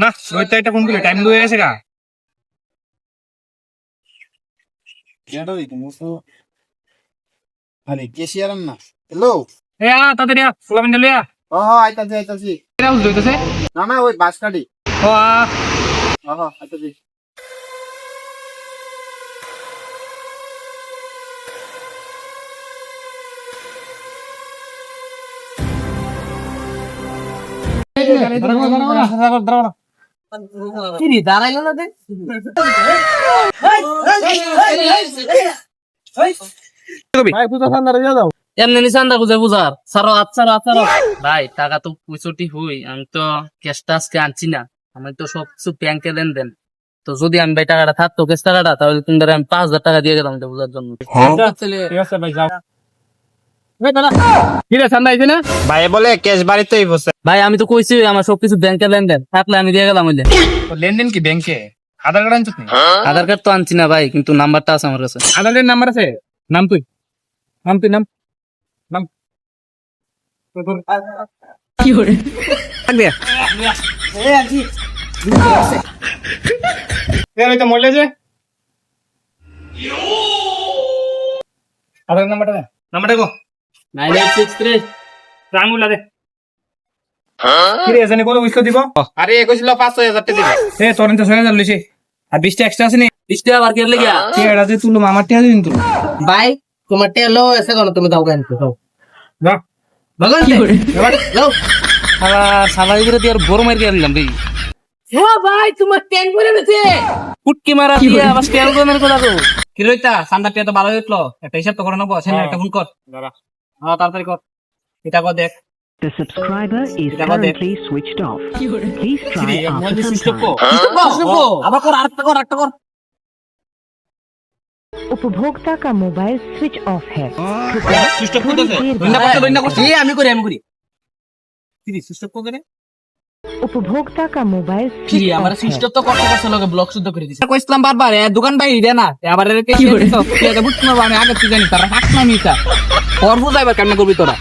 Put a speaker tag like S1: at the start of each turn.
S1: না রোহিত এটা ফোন করলে টাইম হয়ে গেছে গা।
S2: হ্যালো
S1: এ তাড়াতাড়ি ফুলাবেন লইয়া
S2: ও আইতাছি আইতাছি
S1: এটা বুঝ লইতেছে
S2: না না ওই বাস কাটি
S1: ও
S2: আইতাছি
S3: দাঁড়াইলো না দেখ এমনি নিশান্দা খুঁজে বুঝার সারো আচ্ছা ভাই টাকা তো পঁয়ষট্টি হই আমি তো ক্যাশটা আজকে আনছি না আমি তো সব কিছু ব্যাংকে লেনদেন তো যদি আমি ভাই টাকাটা থাকতো ক্যাশ টাকাটা তাহলে তুমি আমি 5,000 টাকা দিয়ে গেলাম এটা বুঝার জন্য
S1: ঠিক আছে ভাই যাও কি রে ঠান্ডা আইছে না
S2: ভাই বলে ক্যাশ বাড়িতেই বসে
S3: ভাই আমি তো কইছি আমার সবকিছু ব্যাংকে লেনদেন থাকলে আমি দিয়ে গেলাম ওইলে
S1: লেনদেন কি ব্যাংকে আধার কার্ড আনছিস নি
S3: আধার কার্ড তো আনছি না ভাই কিন্তু নাম্বারটা আছে আমার কাছে
S1: আধারের নাম্বার আছে নাম তুই নাম কি করে থাকবে তো মরলে যে আধার নাম্বারটা গো
S3: 9863
S1: রাঙ্গুলা দে কি রে জানি কত উইস্কো দিব
S2: আরে কইছিল 5,000 টাকা দিবে
S1: এ তোর তো 6,000 লইছে আর 20 টা এক্সট্রা আছে নি
S3: 20 টাকা বার করলে গিয়া
S1: কি এটা যে তুলো মামার টিয়া দিন তুলো
S3: ভাই তোমার টেলো এসে কোন তুমি দাও কেন তো
S1: যা
S3: ভগবান লাও সালা করে দিয়ে আর বড় মার দিয়ে দিলাম ভাই হ্যাঁ ভাই তোমার ট্যাঙ্ক করে নিতে পুটকি মারা দিয়ে আবার ট্যাঙ্ক করে মেরে কথা তো
S1: কি রইতা সান্ডা টিয়া তো ভালো হইলো একটা হিসাব তো করে নেবো সেনা একটা ফোন কর দাঁড়া হ্যাঁ তাড়াতাড়ি কর এটা কর দেখ
S4: The subscriber is currently switched off. Please try after some time.
S3: আবার কর আরেকটা কর
S4: उपभोक्ता का मोबाइल स्विच ऑफ है
S1: সুস্থ করতেছে দইনা করছে
S3: আমি করি
S1: কি সুস্থ করে
S4: उपभोक्ता का मोबाइल
S3: কি
S4: स्विच
S3: আমার
S4: ऑफ है
S3: সিস্টেম তো করতে করতে লগে ব্লক শুদ্ধ করে দিছে কইছিলাম বারবার দোকান ভাই দে না আবার এর কে দিছো কি বুঝছ না আমি আগে তুই জানি তারা হাত না মিটা পর বুঝাইবার কেমনে করবি তোরা